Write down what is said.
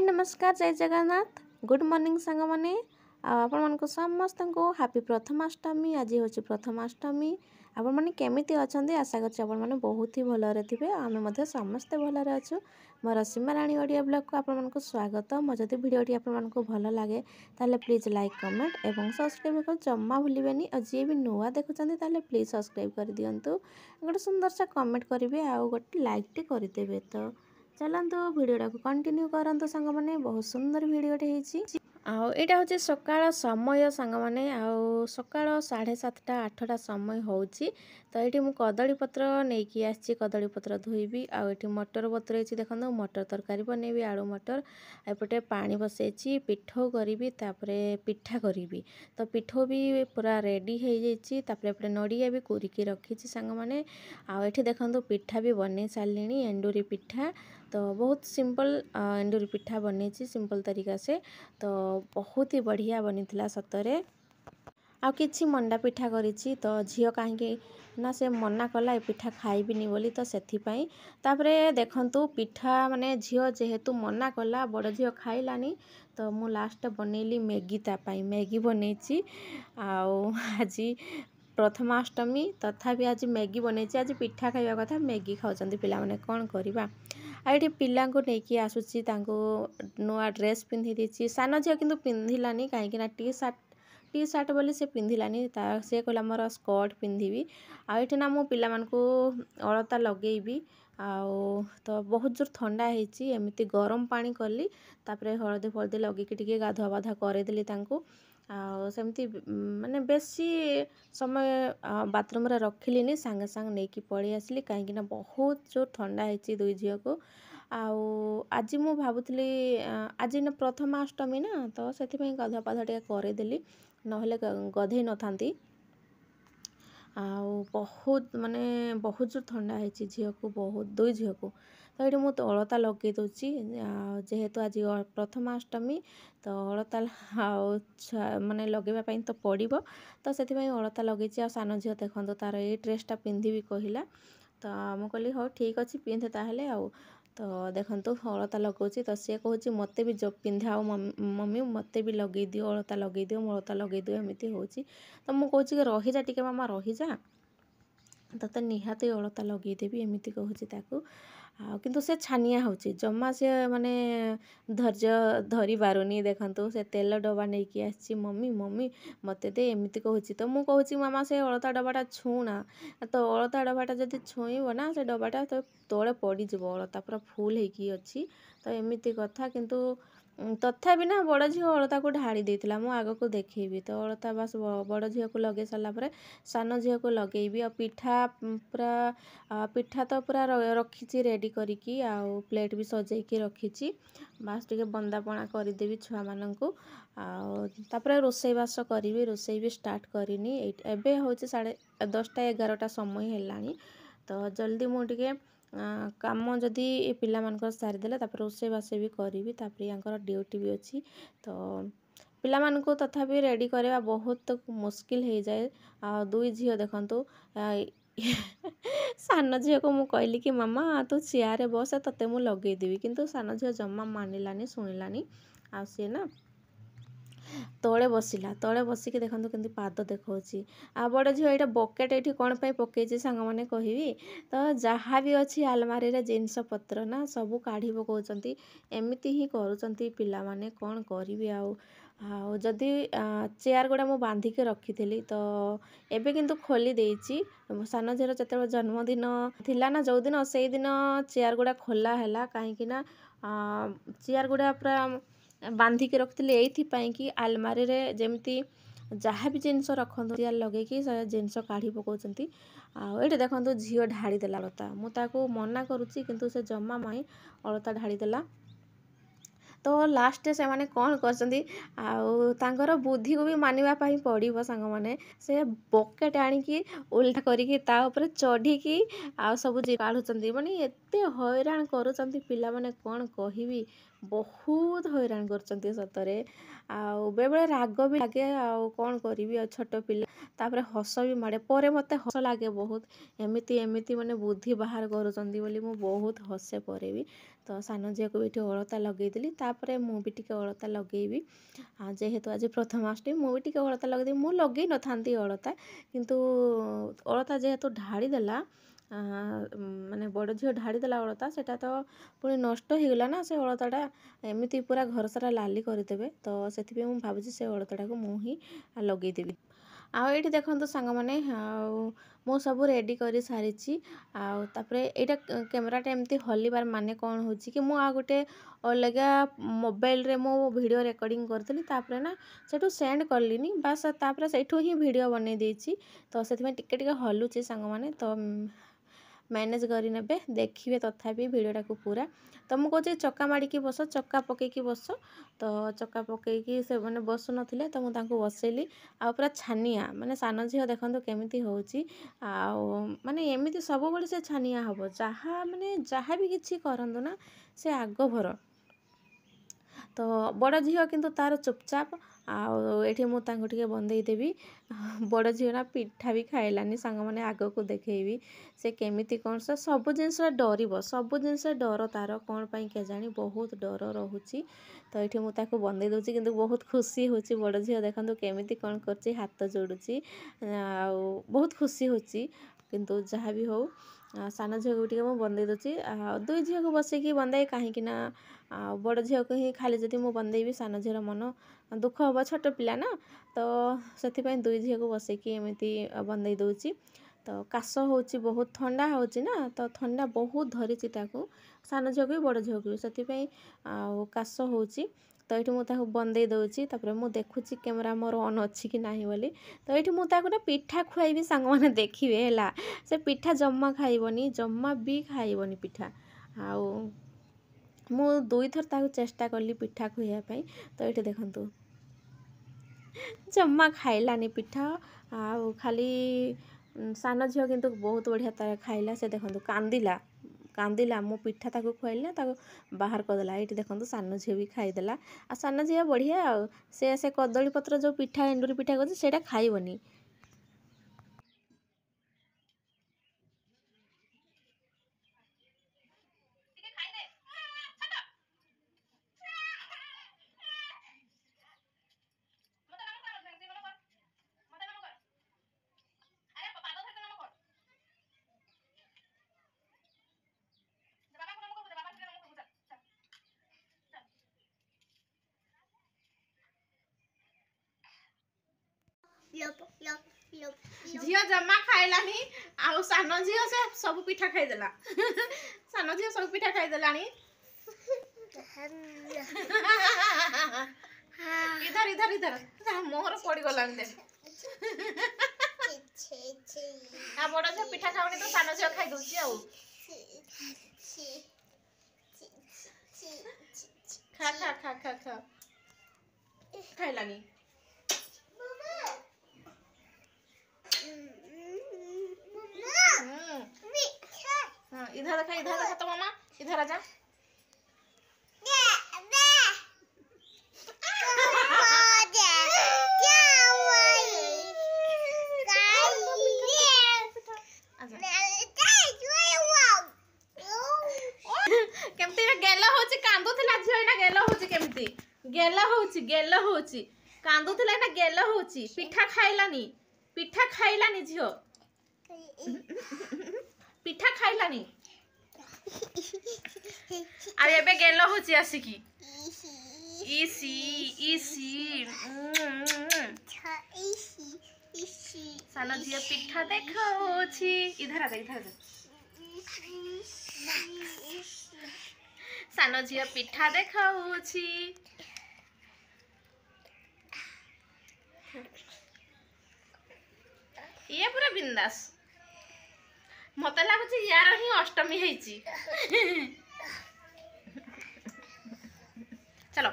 नमस्कार जय Jagannath good morning सांग मैंने आपण मानक समस्त को हैप्पी प्रथमाष्टमी। आज हूँ प्रथमाष्टमी। आपण मैंने केमिति अच्छा आशा कर मैंने बहुत ही भलरे थे। आम समस्ते भलरे अच्छु। मोर सीमा राणी ओडिया ब्लॉग को आपण स्वागत। मो जब भिडटी आपण भल लगे ताले प्लीज लाइक कमेंट और सब्सक्राइब कर जमा भूलें। और जी भी नुआ देखुं ताले प्लीज सब्सक्राइब कर दिंतु। गोटे सुंदर सा कमेंट करेंगे आ गोटे लाइक टे करदे। तो चलतु भिडटा को कंटिन्यू करंतु सांग मैंने बहुत सुंदर भिडटे आईटा हूँ सकाळ समय सांग मैंने सकाळ 7:30 8टा समय होची। तो ये मुझे कदलीपत्र नहीं आसी कदलीपत्र धोईबी आठ मटर बतुरे देखो मटर तरकारी बनैबी आलू मटर एपटे पानी बसैची पिठो करी पिठा करी। तो पिठो भी पूरा रेडी हो जापटे नड़िया भी कोरिकी रखी सांग मैंने आठ देखो पिठा भी बन सारे एंडूरी पिठा। तो बहुत सिंपल एंडूरी पिठा बनी सिंपल तरीका से। तो बहुत ही बढ़िया बनी सतरे आ किछि मंडा पिठा करिछि। तो झियो कहीं ना से मना कला ए पिठा खाइबिनी बोली तो सेथिपाई तापरे देखंतु पिठा माने झियो जेहेतु मना कला बड़ झियो खाइलानी। तो मु लास्ट बनैली मैगी तापाई मैगी बनैछि। आज प्रथमाष्टमी तथापि आज मैगी बनैछि। आज पिठा खाइबा कथा मैगी खाउछंती पिला माने कोन करिबा। आइटे पिला को लेकिन आसूसी नुआ ड्रेस पिंधि देछि। सान झियो किंतु पिंधिलानी कहीं टी सार्ट बोली से पिंधिलानी से कहला मोर स्कर्ट पिंधिबी। आइटे ना मो पिला मानकु अलता लगेबी तो बहुत जोर ठंडा होती एमती गरम पानी कली तापरे हलदी फलदी लगे टिके गाधुआ बाधा करदेली तांकु सेमती माने बेसी समय बाथरूम रे रखिलिनी सांगे सांग नहीं कि पड़ी आसली कहीं बहुत जोर ठंडा होती दुई झील को। आज मु भावुली आज न प्रथमाष्टमी ना तो से गाधुआ पाधा टे करदेली नहले गधे न था। बहुत माने बहुत जो ठंडा होती झील को बहुत दुई झील को। तो ये मुझे अलता लगे दूची जेहेतु आज प्रथमाष्टमी तो अलता माने लगेवाई तो पड़ो। तो से अलता लगे सान झील देखो तार ये ड्रेसटा पिंधि कहला। तो मुझे कहली हाँ ठीक अच्छे पिंधे ताहले आउ। तो देखो अलता लगाऊँ तो सी कहूँ मत भी जो पिंधा मम्मी मत भी लगे दियो अलता लगे दियो अलता लगे दियो एमती हो। तो मुझे कहूँ रही जा टिके मामा रही जा तो निहाती अलता लगेदेवी एमती कहूँ ताकू किंतु से छानिया होची जमा से माने धैर्य धरी पारुनी। देखंतु से तेल डब्बा नहीं कि आसी मम्मी मम्मी मते दे एमती कहूँ। तो मु कहूँ मामा से अलता डब्बाटा छूना तो अलता डब्बाटा जब छुईब ना से डब्बाटा तो तले पड़ज अलता पूरा फुल होगी अच्छी। तो एमती कथा किंतु तथापि ना बड़ झील अलता को ढाड़ी देता मु आग को देखी। तो अलता बस बड़ झील को लगे सारापर सान झील को लगेबी आ पिठा पूरा पिठा तो पूरा रखी रेडी करिकी प्लेट भी सजेकी रखी बास टिके बंदापणा करदेवी छुआ मानू तापर रोसईबास करी रोसई भी स्टार्ट करनी एबे हूँ 10टा 11टा समय है। तो जल्दी मुझे काम जदि पिला मानकर सारीदेले रोसई बास भी करी तापर ड्यूटी भी अच्छी। तो पिला मानकु तथापि रेडी करवा बहुत मुश्किल हो जाए। दुई झील देखंतु सान झील को मुझे कहली कि मामा तू चेयर बस तते मु लगेदेवी किंतु सान झील जमा मानिलानी शुणिलानी आ सी ना तले बसला तले बसिकी देखो कि पाद देखा आ बड़ झील यहाँ बकेट ये कौन पर पकई सांग मैंने कहबी। तो जहाँ भी अच्छी आलमारी रे जिनस पत्र ना सबू काढ़ी पकाउछंती एमती ही करूछंती पिला माने कौन करी जदि चेयर गुड़ा मु बांधिके रखी। तो एबे किंतु खोली देइची सान झील जो जन्मदिन थिला ना जो दिन से दिन चेयर गुड़ा खोला है कहीं चेयर गुड़ा पूरा बांधिके रखी ये कि आलमारी रे जेमती जहाँ भी जिनस रखते चेयर लगे जिनस काढ़ी पकाउछंती। ये देखो झील ढाड़ी देला अलता मुझे मना करुच्ची किंतु से जमा माई अलता ढाड़ी देला। तो लास्ट से माने कौन कर बुद्धि को भी मानिबा पाई पड़ो सांग माने से बकेट आनिकी उल्टा करिकी ता ऊपर चढ़िकी आ सब काढ़ुचंती माने एते हैरान करूचंती पिला माने कौन कहबी बहुत हैरान करचंती सतरे। आ बेबे राग भी लगे कौन करी छोट पिला तापर हस भी माड़े पर मत हस लगे बहुत एमती एमती माने बुद्धि बाहर करूँगी बोली मु बहुत हसे पर भी तो सान झील को भी अलता लगेदी तापर मुझे अलता लगेबी जेहेतु आज प्रथमाष्टमी मुझे अलता लगेदी मु लगे न था अलता किंतु अलता जेहेतु ढाड़ी देला माने बड़ झील ढाड़ी देला अलता सेटा तो पुणी नष्ट हो गला ना से अलताटा एमती पूरा घर सारा लाली करदेवे तो से भावुँ से अलताटा को मुझे लगेदेवी आईटी देखो सांग मैंने मु सब रेडी कर सारी आउे यहाँ कैमेराटा एमती हलिबार माने कौन हो कि मु आ गोटे अलग मोबाइल रे मो वीडियो रिकॉर्डिंग करी तापर ना सेठू सेंड करलिनी बास तापर सेठू ही वीडियो बनै देछि तो से टिके हलुची सांग मैंने तो मैनेज करने देखिए तथापि भिडटा को पूरा तो मुझे कहे चक्का माड़ी बस चक्का पकईकी बस तो चक्का पकईकी से मैंने बसु नथिले तो मुझे बसैली आ पूरा छानिया माने सान झील देखो केमिति होउची माने एमिति सब बड़े से छानिया हम जहाँ माने जहाँ भी किसी करंतु ना से आग भर तो बड़ झील किंतु तार चुपचाप आठी मुझे बंदेदेवी बड़ झील ना पिठा भी खाइलानी सांग मैंने आग को देखी से केमिति कौन से सब जिनस डर सब जिनस डर तार कौन पाई केजानी बहुत डर रोची तो ये मुझे बंदे दूसरी किंतु बहुत खुशी होची बड़ झील देखो केमिति कौन कर हाथ जोड़ुची बहुत खुशी होची किंतु जहाँ भी हो सान झील को मुझे बंदे दूसरी दुई झील को बसैकी बंदाए कहीं बड़ झील को ही खाली जदि मु बंदेबी सान झील मन दुख हम छोट पिला ना तो से दुई झील को बसैकी एमती बंदे दूची तो काश होची बहुत ठंडा होची ना तो ठंडा बहुत धरी सान झील को भी बड़ झील को भी से काश होची तो ये मुझे बंदे दूची तापर मु देखुची कैमेरा मोर ऑन अच्छी कि नहीं बोली तो ये मुझे गोटे पिठा खुआई सांग मैंने देखिए है से पिठा जम्मा खाइबनी जम्मा भी खाइबनी पिठा आउ मु दुई थर ताकू चेष्टा कली पिठा खुआई तो ये देखंतु जम्मा खाइलानी पिठा आ खाली सान झील किंतु बहुत बढ़िया तार खाइला से देखंतु कांदिला कांदिला मो पिठा ताकू खुआइली ना ताकू बाहर करदेला ये देखो सान झील भी खाईदेला आ सान झील बढ़िया से कदली पत्र जो पिठा एंडुरी पिठा कर से खाइबनी झील जमा खाइलानी आउ सान झील से सब पिठा खाईदेला सान झील सब पिठा खाईदेलानी इधर इधर इधर मोहर पड़ गला आ बड़ झील पिठा खाऊनी तो सान झील खाई दउची आउ खा खा खा खा खा खाइलानी इधर देखा तो मामा इधर आजा केमती गेला होची कांदुथिला झियो ना गेला होची केमती गेला होची कांदुथिला ना गेला होची पिठा खाइलानी झियो पिठा खाइलानी अरे एबे गेल होची आसिकी इसी इसी सान झियो पिठा देखौछि इधर आ सान झियो पिठा देखौछि ये पूरा बिंदास मत लगुच यार ही अष्टमी है चलो।